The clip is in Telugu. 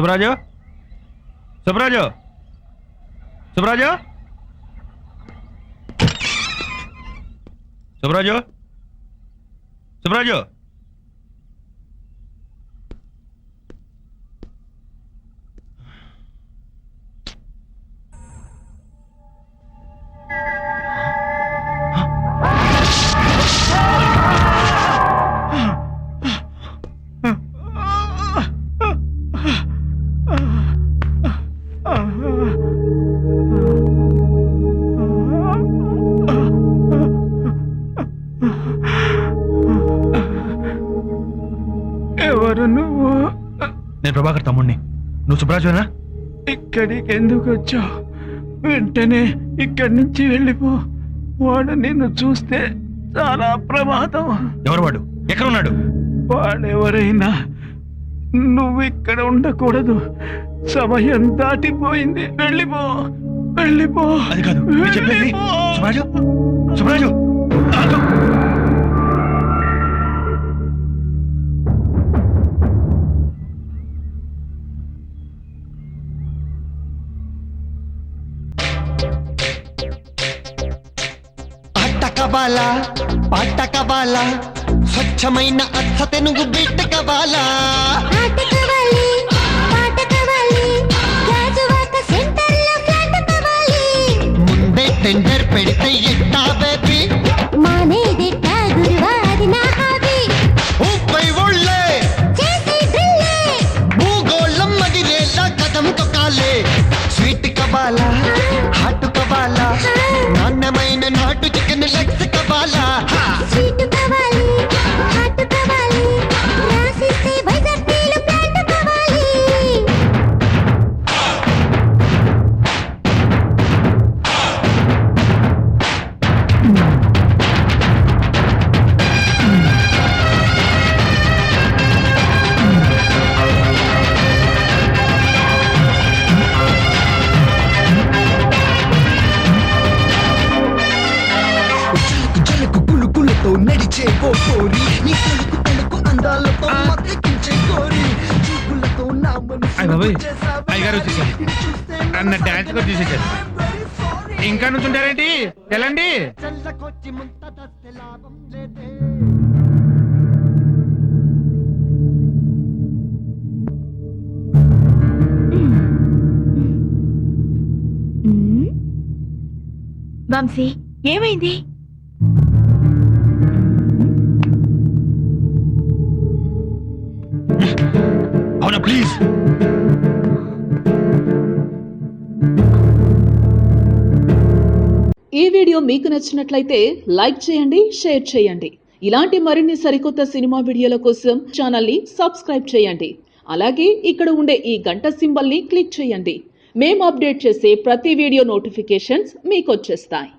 సుబ్రాజు సుబ్రాజు సుబ్రాజు సుబ్రాజు సుబ్రాజు ఎవరు నువ్వు? నేను ప్రభాకర్ తమ్ముడిని. నువ్వు సుబ్రాజునా? ఇక్కడికి ఎందుకు వచ్చావు? వెంటనే ఇక్కడి నుంచి వెళ్ళిపో. వాడు నిన్ను చూస్తే చాలా ప్రమాదం. ఎవరు వాడు? ఎక్కడ ఉన్నాడు? వాడెవరైనా నువ్వు ఇక్కడ ఉండకూడదు. సమయం దాటిపోయింది. వెళ్ళిపో వెళ్ళిపో. అది కాదు నేను చెప్పేది. సుబ్రాజు సుబ్రాజు ఆగు. కబాలా పాట కబాలా స్వచ్ఛమైన అర్థ తెనుగు బిడ్డ కబాలా ముందే టెండర్ పెడితే ఎట్టా బేబీ ఊపై ఒళ్ళే భూగోళం మదిరేలా కదం తొక్కాలే స్వీట్ కబాలా హాట్ కబాలా నాణ్యమైన నాటు చికెన్ లెగ్స్ కబాలా నడిచే కోరి నీ తలుకు తలుకు అందాలతో మత్తెక్కించే కోరి చూపులతో నా మనసు అయ్యగారు వచ్చేసారు. అన్న డాన్స్ కూడా చూసేసారు. ఇంకా నుంచుంటారేంటి? వెళ్ళండి. చల్లకొచ్చి ముంత దస్తే లాభం లేదే. వంశీ ఏమైంది? అవునా ప్లీజ్. ఈ వీడియో మీకు నచ్చినట్లయితే లైక్ చేయండి, షేర్ చేయండి. ఇలాంటి మరిన్ని సరికొత్త సినిమా వీడియోల కోసం ఛానల్ ని సబ్స్క్రైబ్ చేయండి. అలాగే ఇక్కడ ఉండే ఈ గంట సింబల్ ని క్లిక్ చేయండి. మేము అప్డేట్ చేసే ప్రతి వీడియో నోటిఫికేషన్స్ మీకు వచ్చేస్తాయి.